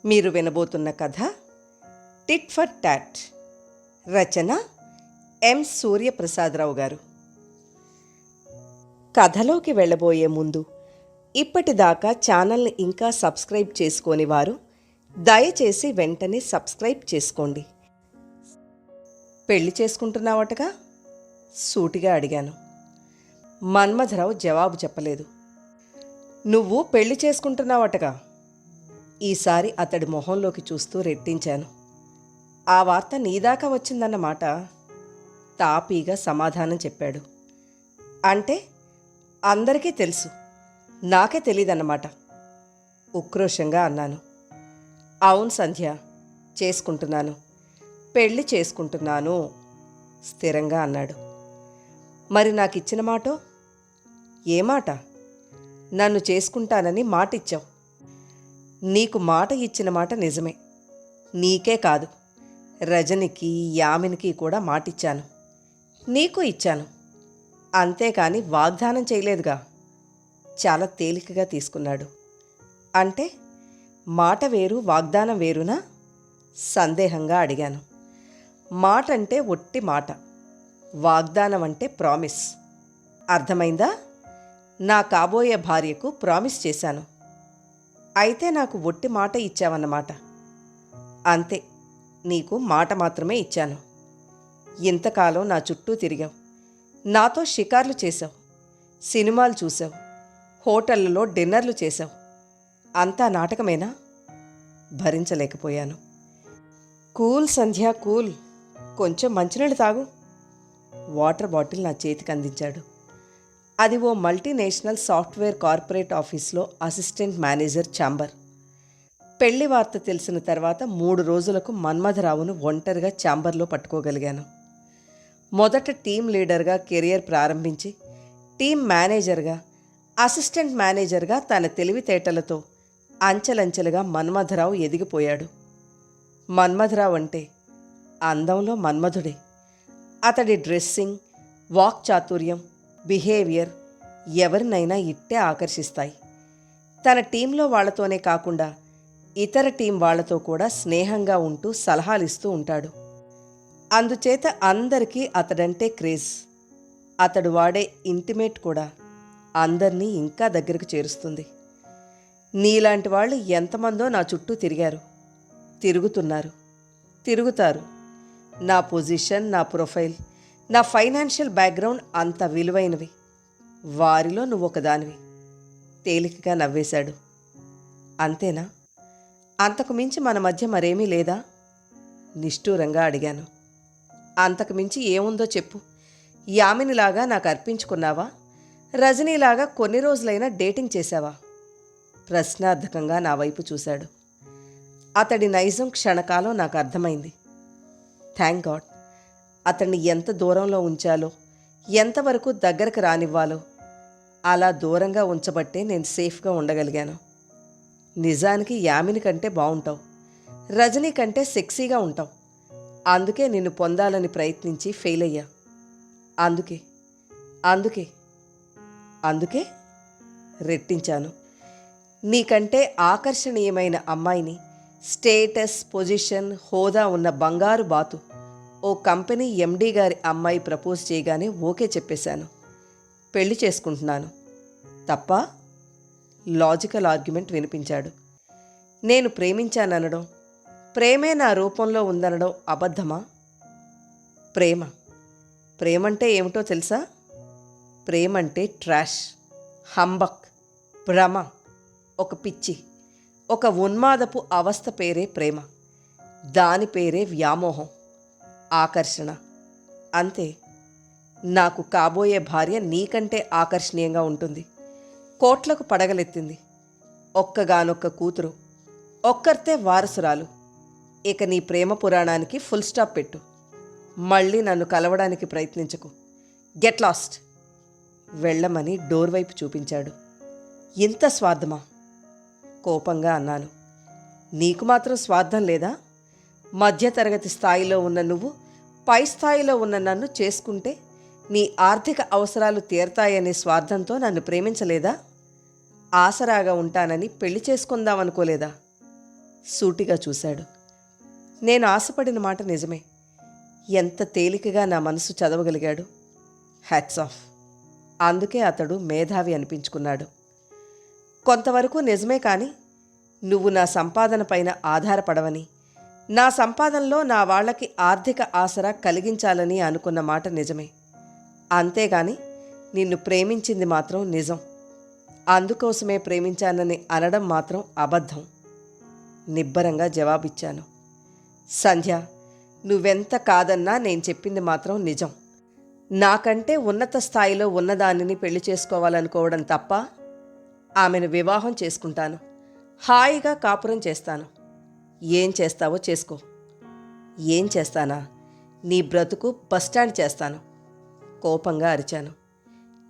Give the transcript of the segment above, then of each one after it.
మీరు వినబోతున్న కథ టిట్ ఫర్ టాట్. రచన ఎం సూర్యప్రసాదరావు గారు. కథలోకి వెళ్ళబోయే ముందు ఇప్పటిదాకా ఛానల్ని ఇంకా సబ్స్క్రైబ్ చేసుకోని వారు దయచేసి వెంటనే సబ్స్క్రైబ్ చేసుకోండి. పెళ్లి చేసుకుంటున్నావటగా? సూటిగా అడిగాను. మన్మథరావు జవాబు చెప్పలేదు. నువ్వు పెళ్లి చేసుకుంటున్నావటగా? ఈసారి అతడి మొహంలోకి చూస్తూ రెట్టించాను. ఆ వార్త నీదాకా వచ్చిందన్నమాట. తాపీగా సమాధానం చెప్పాడు. అంటే అందరికీ తెలుసు, నాకే తెలీదన్నమాట. ఉక్రోషంగా అన్నాను. అవును సంధ్య, చేసుకుంటున్నాను, పెళ్ళి చేసుకుంటున్నాను స్థిరంగా అన్నాడు. మరి నాకు ఇచ్చిన మాటో? ఏ మాట? నన్ను చేసుకుంటానని మాటిచ్చావు. నీకు మాట ఇచ్చిన మాట నిజమే. నీకే కాదు, రజనికి, యామినికి కూడా మాటిచ్చాను. నీకు ఇచ్చాను, అంతేకాని వాగ్దానం చేయలేదుగా. చాలా తేలికగా తీసుకున్నాడు. అంటే మాట వేరు, వాగ్దానం వేరునా? సందేహంగా అడిగాను. మాట అంటే ఒట్టి మాట, వాగ్దానం అంటే ప్రామిస్. అర్థమైందా? నా కాబోయే భార్యకు ప్రామిస్ చేశాను. అయితే నాకు ఒట్టి మాట ఇచ్చావన్నమాట. అంతే, నీకు మాట మాత్రమే ఇచ్చాను. ఇంతకాలం నా చుట్టూ తిరిగావు, నాతో షికార్లు చేశావు, సినిమాలు చూసావు, హోటళ్లలో డిన్నర్లు చేశావు. అంతా నాటకమేనా? భరించలేకపోయాను. కూల్ సంధ్య, కూల్. కొంచెం మంచినీళ్ళు తాగు. వాటర్ బాటిల్ నా చేతికి అందించాడు. అది ఓ మల్టీనేషనల్ సాఫ్ట్వేర్ కార్పొరేట్ ఆఫీస్లో అసిస్టెంట్ మేనేజర్ ఛాంబర్. పెళ్లి వార్త తెలిసిన తర్వాత 3 రోజులకు మన్మథరావును ఒంటరిగా ఛాంబర్లో పట్టుకోగలిగాను. మొదట టీం లీడర్గా కెరియర్ ప్రారంభించి, టీం మేనేజర్గా, అసిస్టెంట్ మేనేజర్గా తన తెలివితేటలతో అంచెలంచెలుగా మన్మథరావు ఎదిగిపోయాడు. మన్మథరావు అంటే అందంలో మన్మధుడే. అతడి డ్రెస్సింగ్, వాక్ చాతుర్యం, బిహేవియర్ ఎవరినైనా ఇట్టే ఆకర్షిస్తాయి. తన టీంలో వాళ్లతోనే కాకుండా ఇతర టీం వాళ్లతో కూడా స్నేహంగా ఉంటూ సలహాలిస్తూ ఉంటాడు. అందుచేత అందరికీ అతడంటే క్రేజ్. అతడు వాడే ఇంటిమేట్ కూడా అందరినీ ఇంకా దగ్గరకు చేరుస్తుంది. నీలాంటి వాళ్ళు ఎంతమందో నా చుట్టూ తిరిగారు, తిరుగుతున్నారు, తిరుగుతారు. నా పొజిషన్, నా ప్రొఫైల్, నా ఫైనాన్షియల్ బ్యాక్గ్రౌండ్ అంత విలువైనవి. వారిలో నువ్వొకదానివి. తేలికగా నవ్వేశాడు. అంతేనా? అంతకుమించి మన మధ్య మరేమీ లేదా? నిష్ఠూరంగా అడిగాను. అంతకుమించి ఏముందో చెప్పు. యామినిలాగా నాకు అర్పించుకున్నావా? రజనీలాగా కొన్ని రోజులైనా డేటింగ్ చేశావా? ప్రశ్నార్థకంగా నా వైపు చూశాడు. అతడి నైజం క్షణకాలం నాకు అర్థమైంది. Thank God. అతన్ని ఎంత దూరంలో ఉంచాలో, ఎంతవరకు దగ్గరకు రానివ్వాలో అలా దూరంగా ఉంచబట్టే నేను సేఫ్గా ఉండగలిగాను. నిజానికి యామిని కంటే బాగుంటావు, రజనీ కంటే సెక్సీగా ఉంటావు. అందుకే నిన్ను పొందాలని ప్రయత్నించి ఫెయిల్ అయ్యా. అందుకే అందుకే అందుకే రెట్టించాను. నీకంటే ఆకర్షణీయమైన అమ్మాయిని, స్టేటస్, పొజిషన్, హోదా ఉన్న బంగారు బాతు ఓ కంపెనీ ఎండీ గారి అమ్మాయి ప్రపోజ్ చేయగానే ఓకే చెప్పేశాను. పెళ్లి చేసుకుంటున్నాను. తప్ప? లాజికల్ ఆర్గ్యుమెంట్ వినిపించాడు. నేను ప్రేమించాననడం, ప్రేమే నా రూపంలో ఉందనడం అబద్ధమా? ప్రేమ ప్రేమంటే ఏమిటో తెలుసా? ప్రేమంటే ట్రాష్, హంబక్, భ్రమ, ఒక పిచ్చి, ఒక ఉన్మాదపు అవస్థ పేరే ప్రేమ. దాని పేరే వ్యామోహం, ఆకర్షణ. అంతే. నాకు కాబోయే భార్య నీకంటే ఆకర్షణీయంగా ఉంటుంది. కోట్లకు పడగలెత్తింది. ఒక్కగానొక్క కూతురు, ఒక్కర్తే వారసురాలు. ఇక నీ ప్రేమ పురాణానికి ఫుల్ స్టాప్ పెట్టు. మళ్ళీ నన్ను కలవడానికి ప్రయత్నించకు. Get lost. వెళ్ళమని డోర్ వైపు చూపించాడు. ఇంత స్వార్థమా? కోపంగా అన్నాను. నీకు మాత్రం స్వార్థం లేదా? మధ్యతరగతి స్థాయిలో ఉన్న నువ్వు పై స్థాయిలో ఉన్న నన్ను చేసుకుంటే నీ ఆర్థిక అవసరాలు తీరతాయనే స్వార్థంతో నన్ను ప్రేమించలేదా? ఆసరాగా ఉంటానని పెళ్లి చేసుకుందామనుకోలేదా? సూటిగా చూశాడు. నేను ఆశపడిన మాట నిజమే. ఎంత తేలికగా నా మనసు చదవగలిగాడు. Hats off. అందుకే అతడు మేధావి అనిపించుకున్నాడు. కొంతవరకు నిజమే, కానీ నువ్వు నా సంపాదన పైన ఆధారపడవని, నా సంపాదనలో నా వాళ్లకి ఆర్థిక ఆసరా కలిగించాలని అనుకున్న మాట నిజమే. అంతేగాని నిన్ను ప్రేమించింది మాత్రం నిజం. అందుకోసమే ప్రేమించానని అనడం మాత్రం అబద్ధం. నిబ్బరంగా జవాబిచ్చాను. సంధ్య, నువ్వెంత కాదన్నా నేను చెప్పింది మాత్రం నిజం. నాకంటే ఉన్నత స్థాయిలో ఉన్నదానిని పెళ్లి చేసుకోవాలనుకోవడం తప్ప ఆమెను వివాహం చేసుకుంటాను. హాయిగా కాపురం చేస్తాను. ఏం చేస్తావో చేసుకో. ఏం చేస్తానా? నీ బ్రతుకు బస్టాండ్ చేస్తాను. కోపంగా అరిచాను.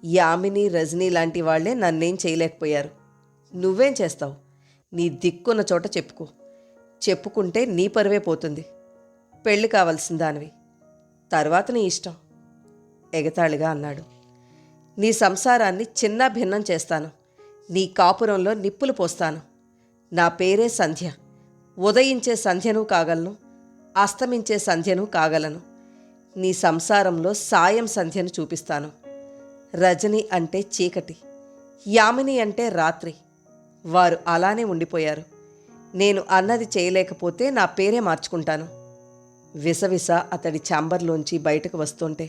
యామిని, రజనీ లాంటి వాళ్లే నన్నేం చేయలేకపోయారు. నువ్వేం చేస్తావు? నీ దిక్కున్న చోట చెప్పుకో. చెప్పుకుంటే నీ పరువే పోతుంది. పెళ్లి కావలసిన దానివి. తర్వాత నీ ఇష్టం, ఎగతాళిగా అన్నాడు. నీ సంసారాన్ని చిన్న భిన్నం చేస్తాను. నీ కాపురంలో నిప్పులు పోస్తాను. నా పేరే సంధ్య. ఉదయించే సంధ్యను కాగలను, అస్తమించే సంధ్యను కాగలను. నీ సంసారంలో సాయం సంధ్యను చూపిస్తాను. రజని అంటే చీకటి, యామిని అంటే రాత్రి. వారు అలానే ఉండిపోయారు. నేను అన్నది చేయలేకపోతే నా పేరే మార్చుకుంటాను. విసవిస అతడి ఛాంబర్లోంచి బయటకు వస్తుంటే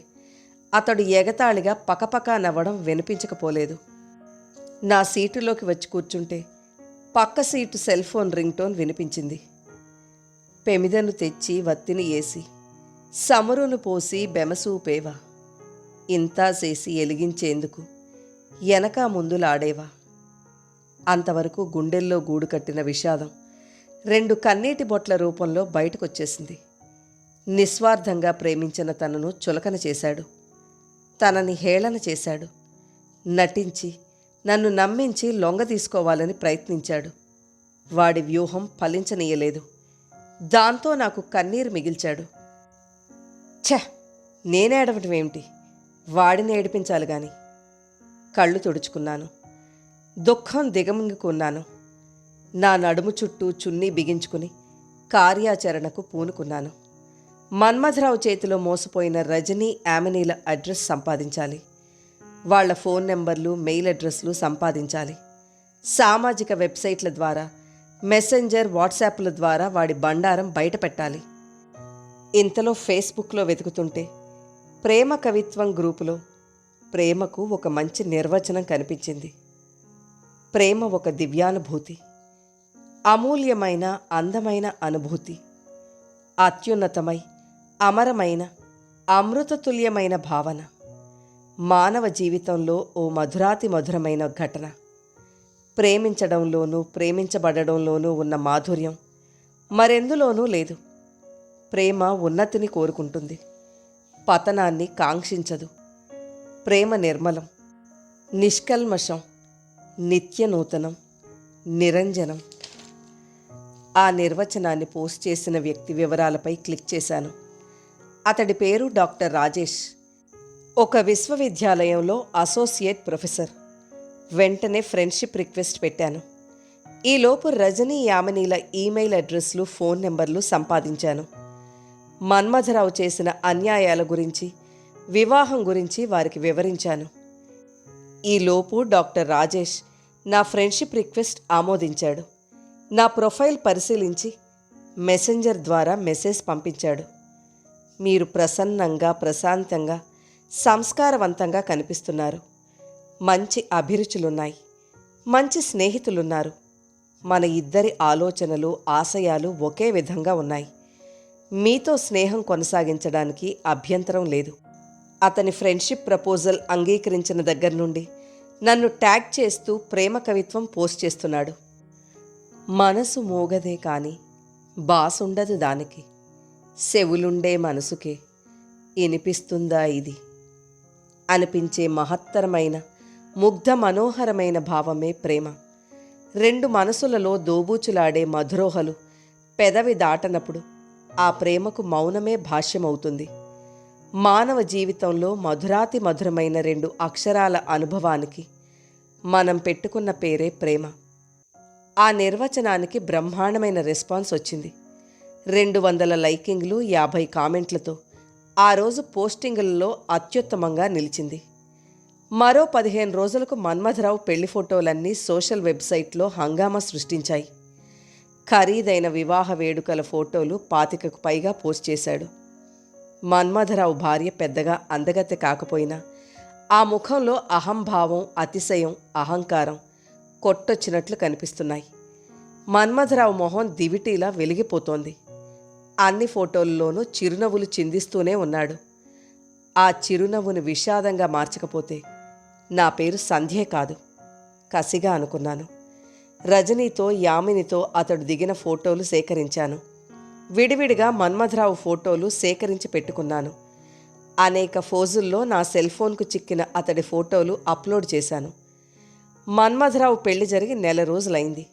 అతడు ఎగతాళిగా పకపకా నవ్వడం వినిపించకపోలేదు. నా సీటులోకి వచ్చి కూర్చుంటే పక్క seat cell phone ring tone వినిపించింది. పెమిదను తెచ్చి వత్తిని వేసి సమరును పోసి బెమసూపేవా, ఇంతా చేసి ఎలిగించేందుకు వెనక ముందులాడేవా. అంతవరకు గుండెల్లో గూడు కట్టిన విషాదం 2 కన్నీటి బొట్ల రూపంలో బయటకొచ్చేసింది. నిస్వార్థంగా ప్రేమించిన తనను చులకన చేశాడు. తనని హేళన చేశాడు. నటించి నన్ను నమ్మించి లొంగ తీసుకోవాలని ప్రయత్నించాడు. వాడి వ్యూహం ఫలించనీయలేదు. దాంతో నాకు కన్నీరు మిగిల్చాడు. ఛ, నేనేడవటం ఏమిటి? వాడిని ఏడిపించాలి గాని. కళ్ళు తుడుచుకున్నాను. దుఃఖం దిగమింగుకున్నాను. నా నడుము చుట్టూ చున్నీ బిగించుకుని కార్యాచరణకు పూనుకున్నాను. మన్మథరావు చేతిలో మోసపోయిన రజనీ, యామినీల అడ్రస్ సంపాదించాలి. వాళ్ల ఫోన్ నెంబర్లు, మెయిల్ అడ్రస్లు సంపాదించాలి. సామాజిక వెబ్సైట్ల ద్వారా, మెసెంజర్, వాట్సాప్ల ద్వారా వాడి బండారం బయటపెట్టాలి. ఇంతలో ఫేస్బుక్లో వెతుకుతుంటే ప్రేమ కవిత్వం గ్రూపులో ప్రేమకు ఒక మంచి నిర్వచనం కనిపించింది. ప్రేమ ఒక దివ్యానుభూతి, అమూల్యమైన అందమైన అనుభూతి, అత్యున్నతమై అమరమైన అమృతతుల్యమైన భావన, మానవ జీవితంలో ఓ మధురాతి మధురమైన ఘటన. ప్రేమించడంలోనూ ప్రేమించబడడంలోనూ ఉన్న మాధుర్యం మరెందులోనూ లేదు. ప్రేమ ఉన్నతిని కోరుకుంటుంది, పతనాన్ని కాంక్షించదు. ప్రేమ నిర్మలం, నిష్కల్మషం, నిత్యనూతనం, నిరంజనం. ఆ నిర్వచనాన్ని పోస్ట్ చేసిన వ్యక్తి వివరాలపై క్లిక్ చేశాను. అతడి పేరు డాక్టర్ రాజేష్. ఒక విశ్వవిద్యాలయంలో అసోసియేట్ ప్రొఫెసర్. వెంటనే ఫ్రెండ్షిప్ రిక్వెస్ట్ పెట్టాను. ఈలోపు రజనీ, యామినీల ఈమెయిల్ అడ్రస్లు, ఫోన్ నెంబర్లు సంపాదించాను. మన్మథరావు చేసిన అన్యాయాల గురించి, వివాహం గురించి వారికి వివరించాను. ఈలోపు డాక్టర్ రాజేష్ నా ఫ్రెండ్షిప్ రిక్వెస్ట్ ఆమోదించాడు. నా ప్రొఫైల్ పరిశీలించి మెసెంజర్ ద్వారా మెసేజ్ పంపించాడు. మీరు ప్రసన్నంగా, ప్రశాంతంగా, సంస్కారవంతంగా కనిపిస్తున్నారు. మంచి అభిరుచులున్నాయి. మంచి స్నేహితులున్నారు. మన ఇద్దరి ఆలోచనలు, ఆశయాలు ఒకే విధంగా ఉన్నాయి. మీతో స్నేహం కొనసాగించడానికి అభ్యంతరం లేదు. అతని ఫ్రెండ్షిప్ ప్రపోజల్ అంగీకరించిన దగ్గర నుండి నన్ను ట్యాగ్ చేస్తూ ప్రేమ కవిత్వం పోస్ట్ చేస్తున్నాడు. మనసు మోగదే కాని బాసుండదు దానికి, చెవులుండే మనసుకే వినిపిస్తుందా ఇది అనిపించే మహత్తరమైన, ముగ్ధ మనోహరమైన భావమే ప్రేమ. 2 మనసులలో దోబూచులాడే మధురోహలు పెదవి దాటనప్పుడు ఆ ప్రేమకు మౌనమే భాష్యమవుతుంది. మానవ జీవితంలో మధురాతి మధురమైన 2 అక్షరాల అనుభవానికి మనం పెట్టుకున్న పేరే ప్రేమ. ఆ నిర్వచనానికి బ్రహ్మాండమైన రెస్పాన్స్ వచ్చింది. 200 లైకింగ్లు, 50 కామెంట్లతో ఆ రోజు పోస్టింగులలో అత్యుత్తమంగా నిలిచింది. మరో 15 రోజులకు మన్మథరావు పెళ్లి ఫోటోలన్నీ సోషల్ వెబ్సైట్లో హంగామా సృష్టించాయి. ఖరీదైన వివాహ వేడుకల ఫోటోలు 25కు పైగా పోస్ట్ చేశాడు. మన్మథరావు భార్య పెద్దగా అందగత్తె కాకపోయినా ఆ ముఖంలో అహంభావం, అతిశయం, అహంకారం కొట్టొచ్చినట్లు కనిపిస్తున్నాయి. మన్మథరావు మొహం దివిటీలా వెలిగిపోతోంది. అన్ని ఫోటోల్లోనూ చిరునవ్వులు చిందిస్తూనే ఉన్నాడు. ఆ చిరునవ్వును విషాదంగా మార్చకపోతే నా పేరు సంధ్యే కాదు, కసిగా అనుకున్నాను. రజనీతో, యామినితో అతడు దిగిన ఫోటోలు సేకరించాను. విడివిడిగా మన్మథరావు ఫోటోలు సేకరించి పెట్టుకున్నాను. అనేక ఫోజుల్లో నా సెల్ ఫోన్కు చిక్కిన అతడి ఫోటోలు అప్లోడ్ చేశాను. మన్మథరావు పెళ్లి జరిగి 1 నెల రోజులైంది.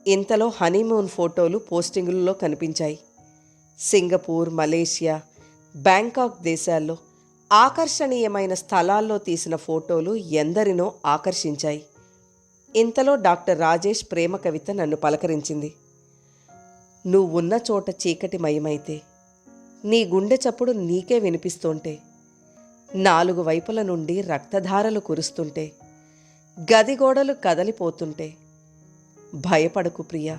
ఇంతలో హనీమూన్ ఫోటోలు పోస్టింగులలో కనిపించాయి. సింగపూర్, మలేషియా, బ్యాంకాక్ దేశాల్లో ఆకర్షణీయమైన స్థలాల్లో తీసిన ఫోటోలు ఎందరినో ఆకర్షించాయి. ఇంతలో డాక్టర్ రాజేష్ ప్రేమ కవిత నన్ను పలకరించింది. నువ్వున్న చోట చీకటి మయమైతే, నీ గుండె చప్పుడు నీకే వినిపిస్తుంటే, 4 వైపుల నుండి రక్తధారలు కురుస్తుంటే, గదిగోడలు కదలిపోతుంటే, భయపడకు ప్రియా,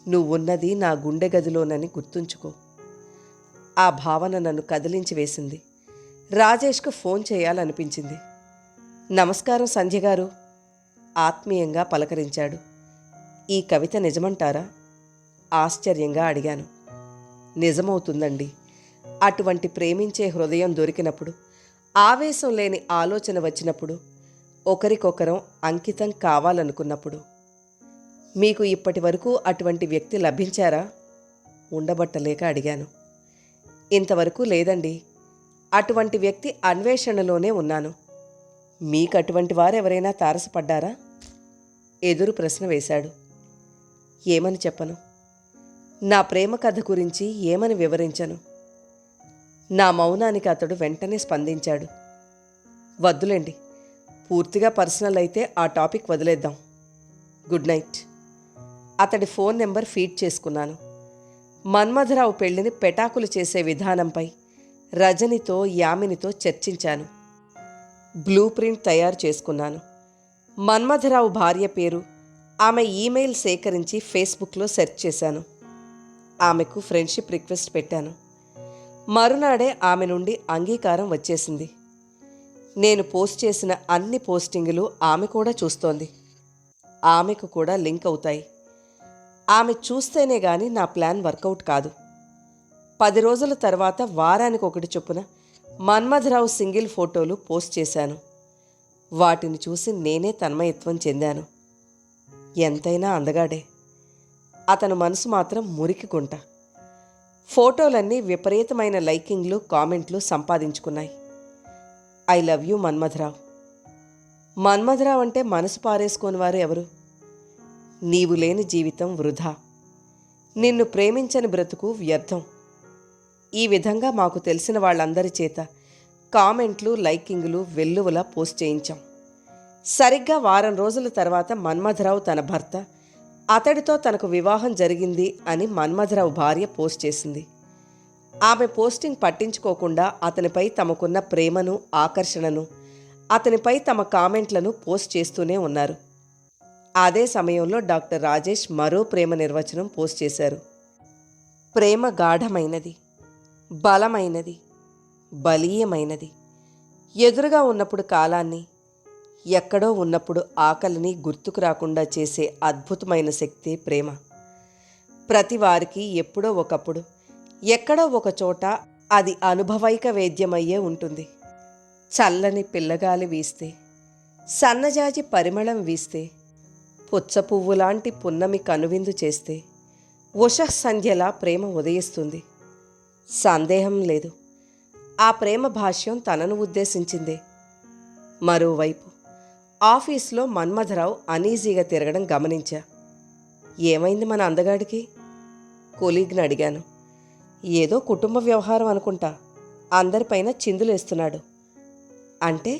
నువ్వున్నది నా గుండె గదిలోనని గుర్తుంచుకో. ఆ భావన నన్ను కదిలించి వేసింది. రాజేష్కు ఫోన్ చేయాలనిపించింది. నమస్కారం సంధ్య గారు, ఆత్మీయంగా పలకరించాడు. ఈ కవిత నిజమంటారా? ఆశ్చర్యంగా అడిగాను. నిజమవుతుందండి. అటువంటి ప్రేమించే హృదయం దొరికినప్పుడు, ఆవేశం లేని ఆలోచన వచ్చినప్పుడు, ఒకరికొకరం అంకితం కావాలనుకున్నప్పుడు. మీకు ఇప్పటి వరకు అటువంటి వ్యక్తి లభించారా? ఉండబట్టలేక అడిగాను. ఇంతవరకు లేదండి. అటువంటి వ్యక్తి అన్వేషణలోనే ఉన్నాను. మీకు అటువంటి వారెవరైనా తారసపడ్డారా? ఎదురు ప్రశ్న వేశాడు. ఏమని చెప్పను? నా ప్రేమ కథ గురించి ఏమని వివరించను? నా మౌనానికి అతడు వెంటనే స్పందించాడు. వద్దులేండి, పూర్తిగా పర్సనల్ అయితే ఆ టాపిక్ వదిలేద్దాం. Good night. అతడి ఫోన్ నెంబర్ ఫీడ్ చేసుకున్నాను. మన్మథరావు పెళ్లిని పెటాకులు చేసే విధానంపై రజనితో, యామినితో చర్చించాను. బ్లూ ప్రింట్ తయారు చేసుకున్నాను. మన్మథరావు భార్య పేరు, ఆమె ఈమెయిల్ సేకరించి ఫేస్బుక్లో సెర్చ్ చేశాను. ఆమెకు ఫ్రెండ్షిప్ రిక్వెస్ట్ పెట్టాను. మరునాడే ఆమె నుండి అంగీకారం వచ్చేసింది. నేను పోస్ట్ చేసిన అన్ని పోస్టింగులు ఆమె కూడా చూస్తోంది. ఆమెకు కూడా లింక్ అవుతాయి. ఆమె చూస్తేనే గాని నా ప్లాన్ వర్కౌట్ కాదు. 10 రోజుల తర్వాత వారానికి ఒకటి చొప్పున మన్మథరావు సింగిల్ ఫోటోలు పోస్ట్ చేశాను. వాటిని చూసి నేనే తన్మయత్వం చెందాను. ఎంతైనా అందగాడే. అతను మనసు మాత్రం మురికి గుంట. ఫోటోలన్నీ విపరీతమైన లైకింగ్లు, కామెంట్లు సంపాదించుకున్నాయి. I love you Manmatharao. Manmatharao అంటే మనసు పారేసుకోని వారు ఎవరు? నీవు లేని జీవితం వృధా, నిన్ను ప్రేమించని బ్రతుకు వ్యర్థం. ఈ విధంగా మాకు తెలిసిన వాళ్ళందరి చేత కామెంట్లు, లైకింగులు వెల్లువలా పోస్ట్ చేయించాం. సరిగ్గా వారం రోజుల తర్వాత మన్మథరావు తన భర్త, అతడితో తనకు వివాహం జరిగింది అని మన్మథరావు భార్య పోస్ట్ చేసింది. ఆమె పోస్టింగ్ పట్టించుకోకుండా అతనిపై తమకున్న ప్రేమను, ఆకర్షణను, అతనిపై తమ కామెంట్లను పోస్ట్ చేస్తూనే ఉన్నారు. అదే సమయంలో డాక్టర్ రాజేష్ మరో ప్రేమ నిర్వచనం పోస్ట్ చేశారు. ప్రేమ గాఢమైనది, బలమైనది, బలీయమైనది. ఎదురుగా ఉన్నప్పుడు కాలాన్ని, ఎక్కడో ఉన్నప్పుడు ఆకలిని గుర్తుకు రాకుండా చేసే అద్భుతమైన శక్తి ప్రేమ. ప్రతి వారికి ఎప్పుడో ఒకప్పుడు, ఎక్కడో ఒక చోట అది అనుభవైక వేద్యమయ్యే ఉంటుంది. చల్లని పిల్లగాలి వీస్తే, సన్నజాజి పరిమళం వీస్తే, పుచ్చపువ్వులాంటి పున్నమి కనువిందు చేస్తే, ఉషఃసంధ్యలా ప్రేమ ఉదయిస్తుంది. సందేహం లేదు, ఆ ప్రేమ భాష్యం తనను ఉద్దేశించిందే. మరోవైపు ఆఫీస్లో మన్మథరావు అనీజీగా తిరగడం గమనించా. ఏమైంది మన అందగాడికి? కొలీగ్ని అడిగాను. ఏదో కుటుంబ వ్యవహారం అనుకుంటా, అందరిపైన చిందులేస్తున్నాడు. అంటే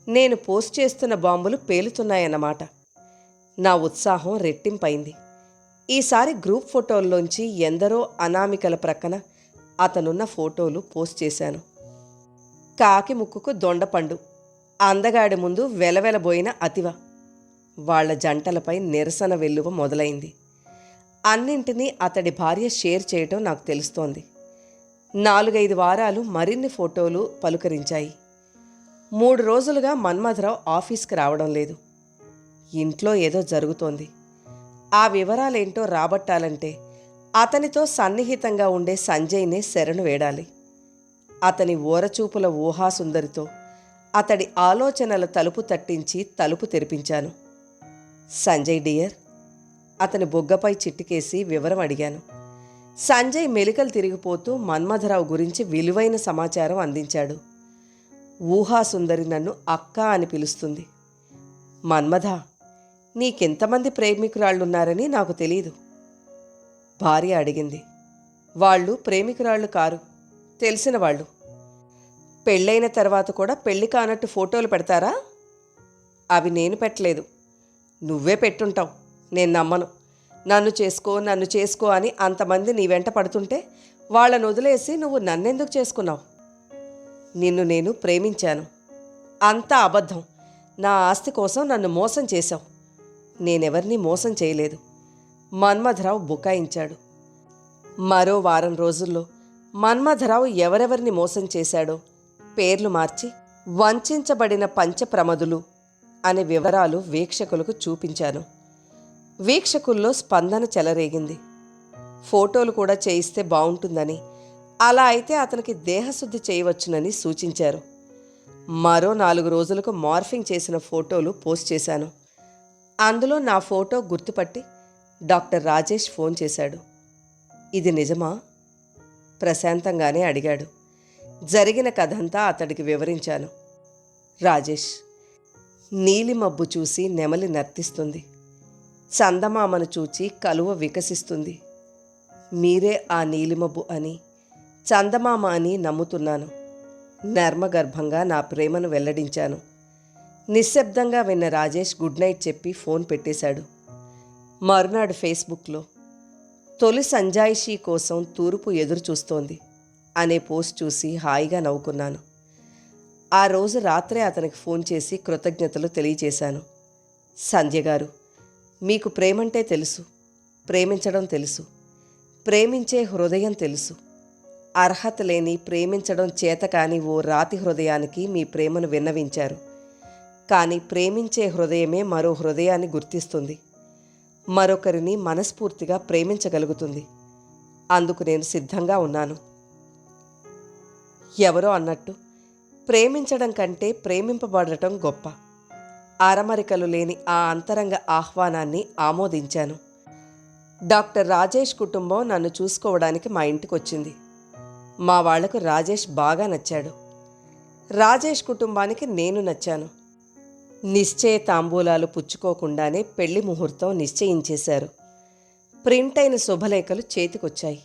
నేను పోస్ట్ చేస్తున్న బాంబులు పేలుతున్నాయన్నమాట. నా ఉత్సాహం రెట్టింపైంది. ఈసారి గ్రూప్ ఫోటోల్లోంచి ఎందరో అనామికల ప్రక్కన అతనున్న ఫోటోలు పోస్ట్ చేశాను. కాకి ముక్కుకు దొండపండు, అందగాడి ముందు వెలవెలబోయిన అతివ. వాళ్ల జంటలపై నిరసన వెల్లువ మొదలైంది. అన్నింటినీ అతడి భార్య షేర్ చేయటం నాకు తెలుస్తోంది. 4-5 వారాలు మరిన్ని ఫోటోలు పలుకరించాయి. 3 రోజులుగా మన్మథరావు ఆఫీస్కి రావడం లేదు. ఇంట్లో ఏదో జరుగుతోంది. ఆ వివరాలేంటో రాబట్టాలంటే అతనితో సన్నిహితంగా ఉండే సంజయ్నే శరణు వేడాలి. అతని ఓరచూపుల ఊహాసుందరితో అతడి ఆలోచనల తలుపు తట్టించి తలుపు తెరిపించాను. సంజయ్ డియర్, అతని బొగ్గపై చిట్టికేసి వివరం అడిగాను. సంజయ్ మెలికలు తిరిగిపోతూ మన్మథరావు గురించి విలువైన సమాచారం అందించాడు. ఊహాసుందరి నన్ను అక్క అని పిలుస్తుంది. మన్మథ, నీకెంతమంది ప్రేమికురాళ్లున్నారని నాకు తెలీదు. భార్య అడిగింది. వాళ్ళు ప్రేమికురాళ్ళు కారు, తెలిసిన వాళ్ళు. పెళ్ళైన తర్వాత కూడా పెళ్లి కానట్టు ఫోటోలు పెడతారా? అవి నేను పెట్టలేదు, నువ్వే పెట్టుంటావు. నేను నమ్మను. నన్ను చేసుకో అని అంతమంది నీ వెంట పడుతుంటే వాళ్ళను వదిలేసి నువ్వు నన్నెందుకు చేసుకున్నావు? నిన్ను నేను ప్రేమించాను. అంతా అబద్ధం. నా ఆస్తి కోసం నన్ను మోసం చేశావు. నేనెవరినీ మోసం చేయలేదు. మన్మథరావు బుకాయించాడు. మరో వారం రోజుల్లో మన్మథరావు ఎవరెవరిని మోసం చేశాడో పేర్లు మార్చి వంచబడిన పంచప్రమదులు అనే వివరాలు వీక్షకులకు చూపించాను. వీక్షకుల్లో స్పందన చెలరేగింది. ఫోటోలు కూడా చేయిస్తే బావుంటుందని, అలా అయితే అతనికి దేహశుద్ధి చేయవచ్చునని సూచించారు. మరో 4 రోజులకు మార్ఫింగ్ చేసిన ఫోటోలు పోస్ట్ చేశాను. అందులో నా ఫోటో గుర్తుపట్టి డాక్టర్ రాజేష్ ఫోన్ చేశాడు. ఇది నిజమా? ప్రశాంతంగానే అడిగాడు. జరిగిన కథంతా అతడికి వివరించాను. రాజేష్, నీలిమబ్బు చూసి నెమలి నర్తిస్తుంది, చందమామను చూచి కలువ వికసిస్తుంది. మీరే ఆ నీలిమబ్బు అని, చందమామ అని నమ్ముతున్నాను. నర్మగర్భంగా నా ప్రేమను వెల్లడించాను. నిశ్శబ్దంగా విన్న రాజేష్ గుడ్ నైట్ చెప్పి ఫోన్ పెట్టేశాడు. మరునాడు ఫేస్బుక్లో తొలి సంజాయిషీ కోసం తూర్పు ఎదురు చూస్తోంది అనే పోస్ట్ చూసి హాయిగా నవ్వుకున్నాను. ఆ రోజు రాత్రే అతనికి ఫోన్ చేసి కృతజ్ఞతలు తెలియజేశాను. సంధ్య గారు, మీకు ప్రేమంటే తెలుసు, ప్రేమించడం తెలుసు, ప్రేమించే హృదయం తెలుసు. అర్హత లేని ప్రేమించడం చేతకాని ఓ రాతి హృదయానికి మీ ప్రేమను విన్నవించారు. కానీ ప్రేమించే హృదయమే మరో హృదయాన్ని గుర్తిస్తుంది, మరొకరిని మనస్ఫూర్తిగా ప్రేమించగలుగుతుంది. అందుకు నేను సిద్ధంగా ఉన్నాను. ఎవరో అన్నట్టు ప్రేమించడం కంటే ప్రేమింపబడటం గొప్ప. అరమరికలు లేని ఆ అంతరంగ ఆహ్వానాన్ని ఆమోదించాను. డాక్టర్ రాజేష్ కుటుంబం నన్ను చూసుకోవడానికి మా ఇంటికి వచ్చింది. మా వాళ్లకు రాజేష్ బాగా నచ్చాడు. రాజేష్ కుటుంబానికి నేను నచ్చాను. నిశ్చయ తాంబూలాలు పుచ్చుకోకుండానే పెళ్లి ముహూర్తం నిశ్చయించేశారు. ప్రింట్ అయిన శుభలేఖలు చేతికొచ్చాయి.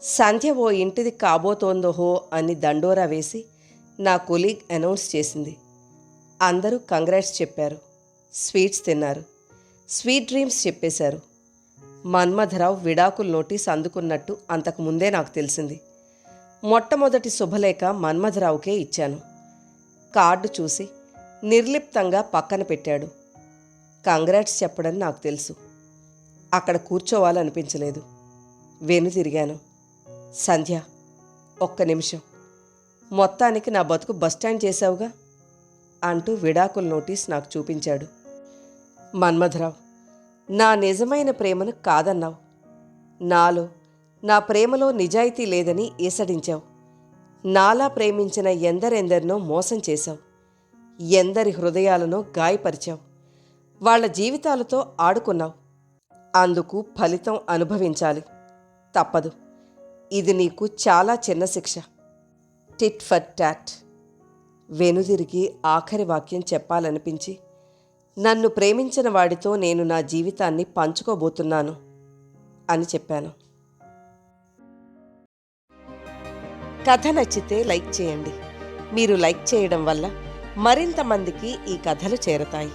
సంధ్య ఓ ఇంటిది కాబోతోందోహో అని దండోరా వేసి నా కొలీగ్ అనౌన్స్ చేసింది. అందరూ కంగ్రాట్స్ చెప్పారు, స్వీట్స్ తిన్నారు, స్వీట్ డ్రీమ్స్ చెప్పేశారు. మన్మథరావు విడాకుల నోటీస్ అందుకున్నట్టు అంతకుముందే నాకు తెలిసింది. మొట్టమొదటి శుభలేఖ మన్మథరావుకే ఇచ్చాను. కార్డు చూసి నిర్లిప్తంగా పక్కన పెట్టాడు. కంగ్రాట్స్ చెప్పడం నాకు తెలుసు. అక్కడ కూర్చోవాలనిపించలేదు. వెనుతిరిగాను. సంధ్య, ఒక్క నిమిషం, మొత్తానికి నా బతుకు బస్టాండ్ చేశావుగా అంటూ విడాకుల నోటీస్ నాకు చూపించాడు. మన్మథరావు, నా నిజమైన ప్రేమను కాదన్నావు. నా ప్రేమలో నిజాయితీ లేదని ఈసడించావు. నాలా ప్రేమించిన ఎందరెందరినో మోసం చేశావు. ఎందరి హృదయాలనో గాయపరిచావు. వాళ్ల జీవితాలతో ఆడుకున్నావు. అందుకు ఫలితం అనుభవించాలి. తప్పదు. ఇది నీకు చాలా చిన్న శిక్ష. Tit for tat. వెనుదిరిగి ఆఖరి వాక్యం చెప్పాలనిపించి, నన్ను ప్రేమించిన వాడితో నేను నా జీవితాన్ని పంచుకోబోతున్నాను అని చెప్పాను. కథ నచ్చితే లైక్ చేయండి. మీరు లైక్ చేయడం వల్ల మరింత మందికి ఈ కథలు చేరతాయి.